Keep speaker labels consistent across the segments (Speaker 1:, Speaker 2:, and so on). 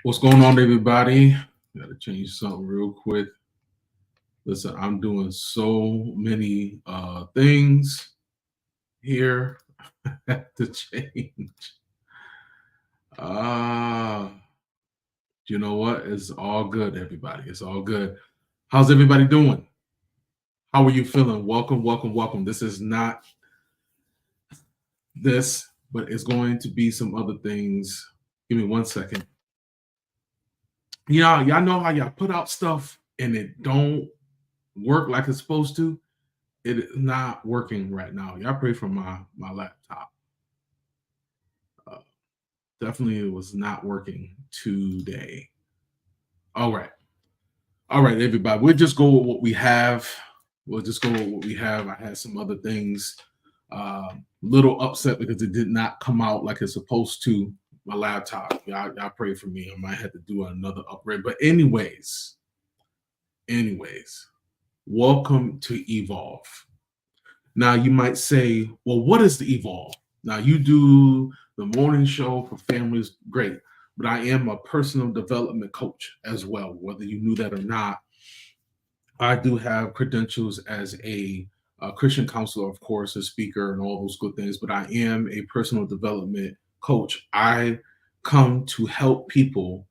Speaker 1: What's going on, everybody? Got to change something real quick. Listen, I'm doing so many things here. I have to change. You know what? It's all good, everybody. It's all good. How's everybody doing? How are you feeling? Welcome, welcome, welcome. This is not this, but it's going to be some other things. Give me 1 second. Y'all know how y'all put out stuff and it don't work like it's supposed to. It is not working right now. Y'all pray for my laptop. Definitely it was not working today. All right, everybody. We'll just go with what we have. I had some other things. Little upset because it did not come out like it's supposed to. My laptop. Y'all pray for me. I might have to do another upgrade. But anyways, welcome to Evolve. Now you might say, well, what is the Evolve? Now you do the morning show for families, great. But I am a personal development coach as well, whether you knew that or not. I do have credentials as a Christian counselor, of course, a speaker and all those good things, but I am a personal development coach. I come to help people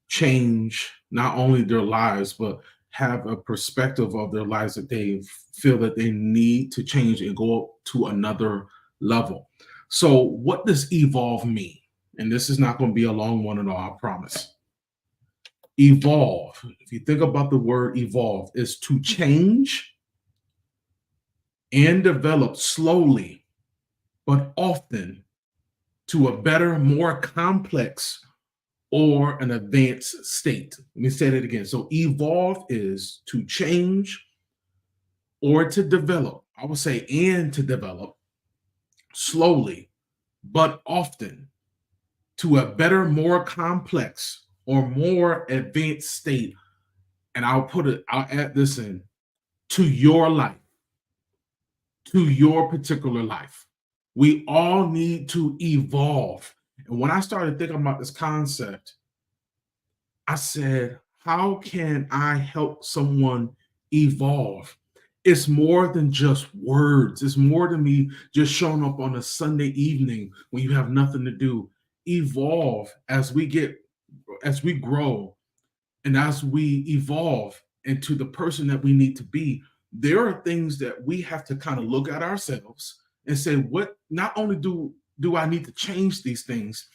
Speaker 1: change not only their lives, but have a perspective of their lives that they feel that they need to change and go up to another level. So what does evolve mean? And this is not going to be a long one at all, I promise. Evolve, if you think about the word evolve, is to change and develop slowly, but often to a better, more complex or an advanced state. Let me say that again. So evolve is to change or to develop. I would say and to develop slowly, but often to a better, more complex or more advanced state. And I'll add this in, to your life, to your particular life. We all need to evolve. And when I started thinking about this concept, I said, how can I help someone evolve? It's more than just words. It's more than me just showing up on a Sunday evening when you have nothing to do. Evolve as we grow, and as we evolve into the person that we need to be. There are things that we have to kind of look at ourselves and say, what, not only do I need to change these things,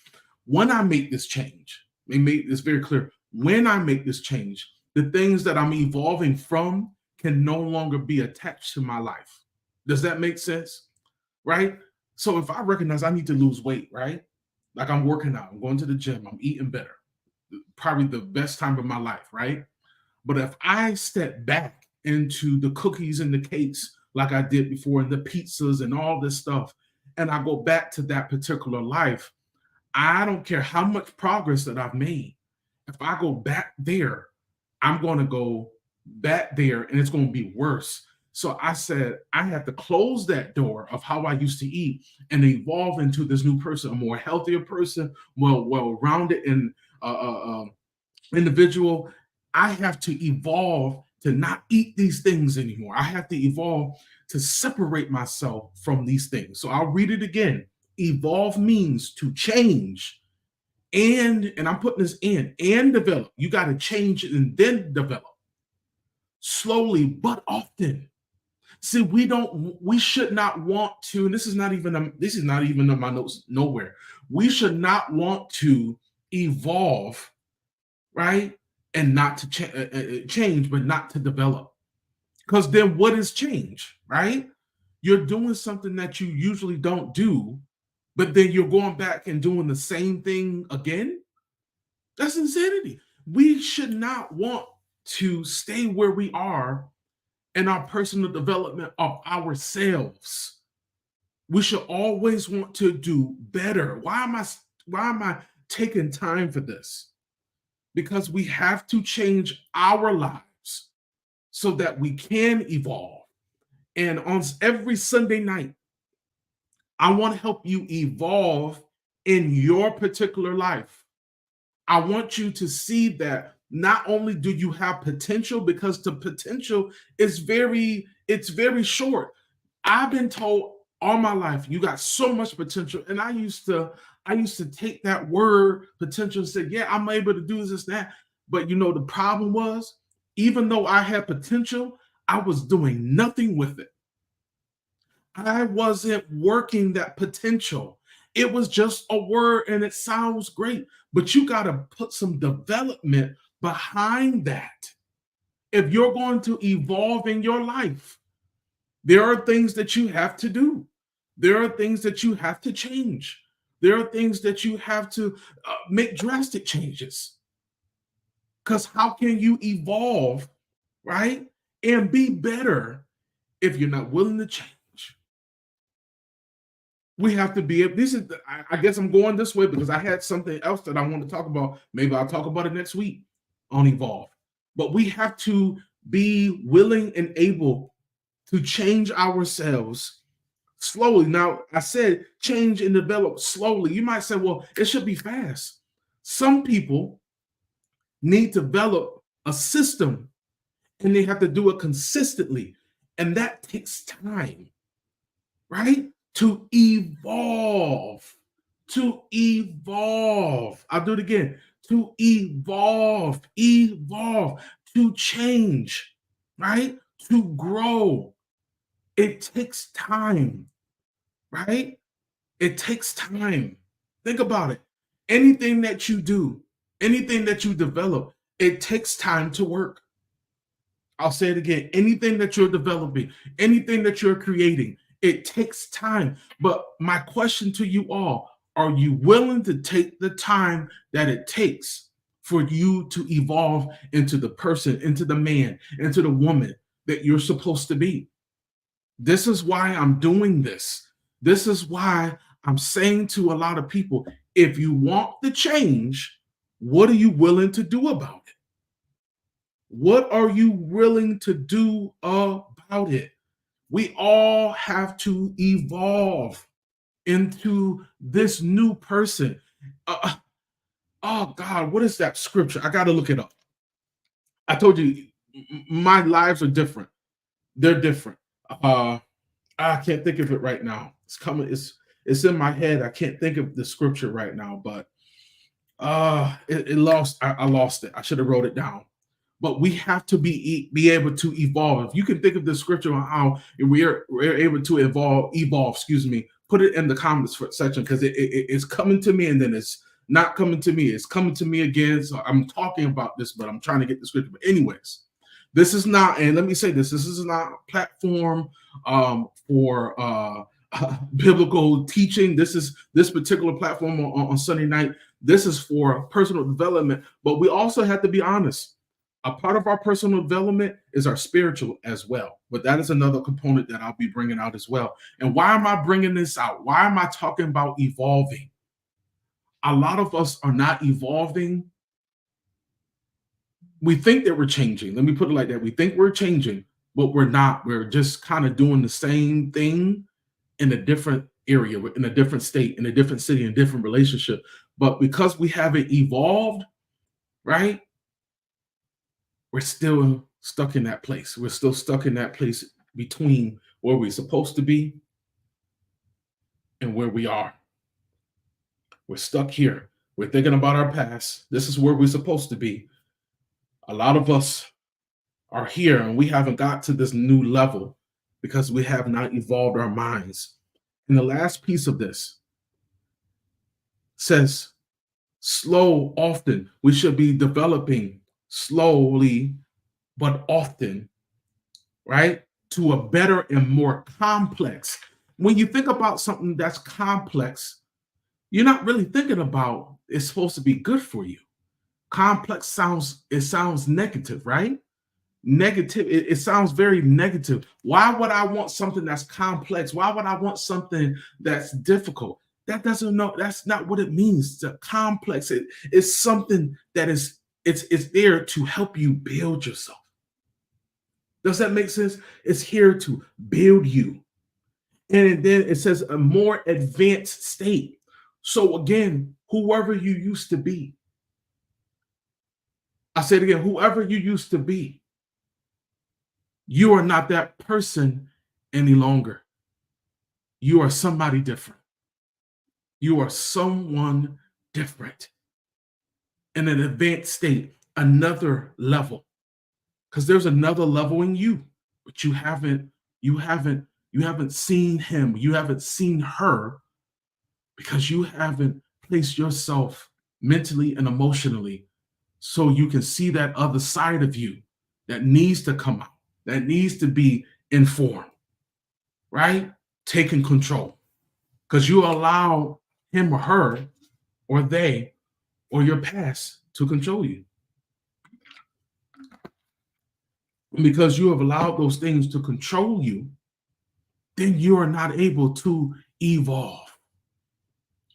Speaker 1: when I make this change, they make this very clear. When I make this change, the things that I'm evolving from can no longer be attached to my life. Does that make sense? Right? So if I recognize I need to lose weight, right? Like I'm working out, I'm going to the gym, I'm eating better, probably the best time of my life, right? But if I step back into the cookies and the cakes like I did before, and the pizzas and all this stuff, and I go back to that particular life, I don't care how much progress that I've made. If I go back there, I'm going to go back there and it's going to be worse. So I said, I have to close that door of how I used to eat and evolve into this new person, a more healthier person, well-rounded and individual. I have to evolve to not eat these things anymore. I have to evolve to separate myself from these things. So I'll read it again. Evolve means to change and I'm putting this in, and develop. You got to change and then develop slowly, but often. See, we should not want to, and this is not even in my notes nowhere. We should not want to evolve, right? And not to change, but not to develop. Because then what is change, right? You're doing something that you usually don't do, but then you're going back and doing the same thing again. That's insanity. We should not want to stay where we are in our personal development of ourselves. We should always want to do better. Why am I taking time for this? Because we have to change our lives so that we can evolve. And on every Sunday night, I want to help you evolve in your particular life. I want you to see that not only do you have potential, because the potential is it's very short. I've been told all my life, you got so much potential. And I used to take that word potential and say, yeah, I'm able to do this, that. But the problem was, even though I had potential, I was doing nothing with it. I wasn't working that potential. It was just a word and it sounds great, but you got to put some development behind that. If you're going to evolve in your life, there are things that you have to do. There are things that you have to change. There are things that you have to make drastic changes. Because how can you evolve, right? And be better if you're not willing to change? We have to be this is I guess I'm going this way because I had something else that I want to talk about. Maybe I'll talk about it next week on evolve. But we have to be willing and able to change ourselves slowly. Now, I said change and develop slowly. You might say, well, it should be fast. Some people need to develop a system and they have to do it consistently. And that takes time, right? To evolve, to evolve. I'll do it again. To evolve, to change, right? To grow. It takes time, right? It takes time. Think about it. Anything that you do, anything that you develop, it takes time to work. I'll say it again. Anything that you're developing, anything that you're creating, it takes time. But my question to you all, are you willing to take the time that it takes for you to evolve into the person, into the man, into the woman that you're supposed to be? This is why I'm doing this. This is why I'm saying to a lot of people, if you want the change, what are you willing to do about it? What are you willing to do about it? We all have to evolve into this new person. Oh God, what is that scripture? I got to look it up. I told you my lives are different. They're different. I can't think of it right now. It's coming. It's in my head. I can't think of the scripture right now, but it lost. I lost it. I should have wrote it down. But we have to be able to evolve. If you can think of the scripture on how we're able to evolve, excuse me, put it in the comments section, because it's coming to me and then it's not coming to me. It's coming to me again. So I'm talking about this, but I'm trying to get the scripture. But anyways, this is not, and let me say this is not a platform for biblical teaching. This particular platform on Sunday night. This is for personal development, but we also have to be honest. A part of our personal development is our spiritual as well. But that is another component that I'll be bringing out as well. And why am I bringing this out? Why am I talking about evolving? A lot of us are not evolving. We think that we're changing. Let me put it like that. We think we're changing, but we're not. We're just kind of doing the same thing in a different area, in a different state, in a different city, in a different relationship. But because we haven't evolved, right? We're still stuck in that place. We're still stuck in that place between where we're supposed to be and where we are. We're stuck here. We're thinking about our past. This is where we're supposed to be. A lot of us are here and we haven't got to this new level because we have not evolved our minds. And the last piece of this, says slow, often. We should be developing slowly, but often, right? To a better and more complex. When you think about something that's complex, you're not really thinking about it's supposed to be good for you. Complex sounds negative, right? Negative, it sounds very negative. Why would I want something that's complex? Why would I want something that's difficult? That doesn't know, that's not what it means. The complex, it's something that is it's there to help you build yourself. Does that make sense? It's here to build you. And then it says a more advanced state. So again, whoever you used to be, I said again, whoever you used to be, you are not that person any longer. You are somebody different. You are someone different in an advanced state, another level. Because there's another level in you, but you haven't, you haven't seen him, you haven't seen her because you haven't placed yourself mentally and emotionally so you can see that other side of you that needs to come out, that needs to be informed, right? Taking control. Because you allow him or her or they or your past to control you. And because you have allowed those things to control you, then you are not able to evolve.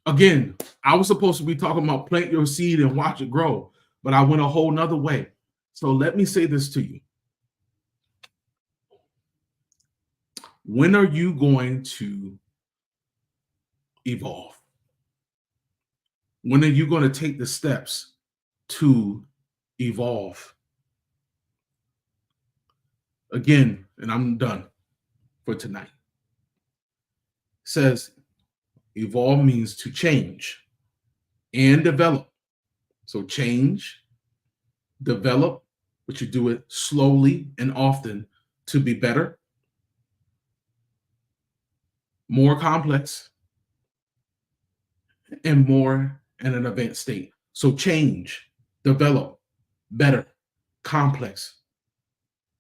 Speaker 1: Again, I was supposed to be talking about plant your seed and watch it grow, but I went a whole nother way. So let me say this to you. When are you going to evolve? When are you going to take the steps to evolve? Again, and I'm done for tonight. It says evolve means to change and develop. So change, develop, but you do it slowly and often to be better, more complex, and more in an advanced state. So change, develop, better, complex,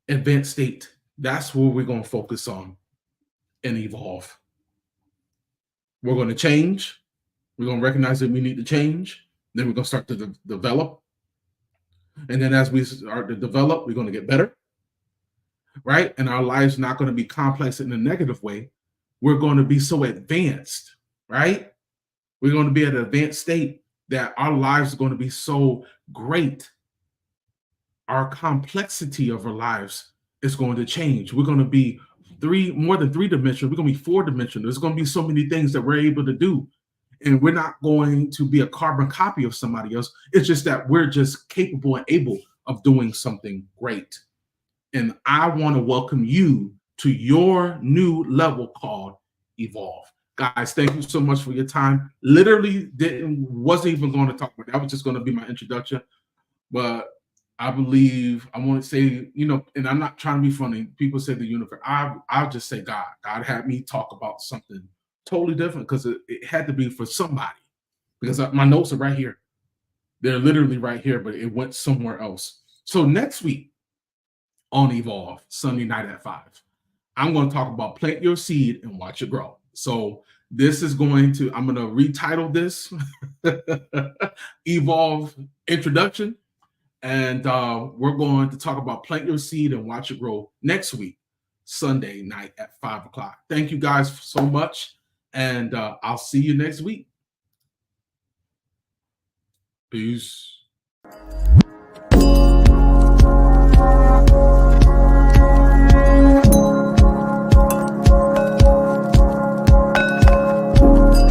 Speaker 1: advanced state. That's where we're going to focus on and evolve. We're going to change. We're going to recognize that we need to change. Then we're going to start to develop. And then as we start to develop, we're going to get better, right? And our lives not going to be complex in a negative way. We're going to be so advanced, right? We're going to be at an advanced state that our lives are going to be so great. Our complexity of our lives is going to change. We're going to be more than three dimensional. We're going to be four dimensional. There's going to be so many things that we're able to do. And we're not going to be a carbon copy of somebody else. It's just that we're just capable and able of doing something great. And I want to welcome you to your new level called Evolve. Guys, thank you so much for your time. Literally wasn't even going to talk about that. Was just going to be my introduction. But I believe, I want to say, and I'm not trying to be funny. People say the universe. I'll just say God. God had me talk about something totally different because it had to be for somebody. Because my notes are right here. They're literally right here, but it went somewhere else. So next week on Evolve, Sunday night at 5, I'm going to talk about plant your seed and watch it grow. So this is I'm going to retitle this Evolve Introduction. And we're going to talk about plant your seed and watch it grow next week, Sunday night at 5 o'clock. Thank you guys so much. And I'll see you next week. Peace.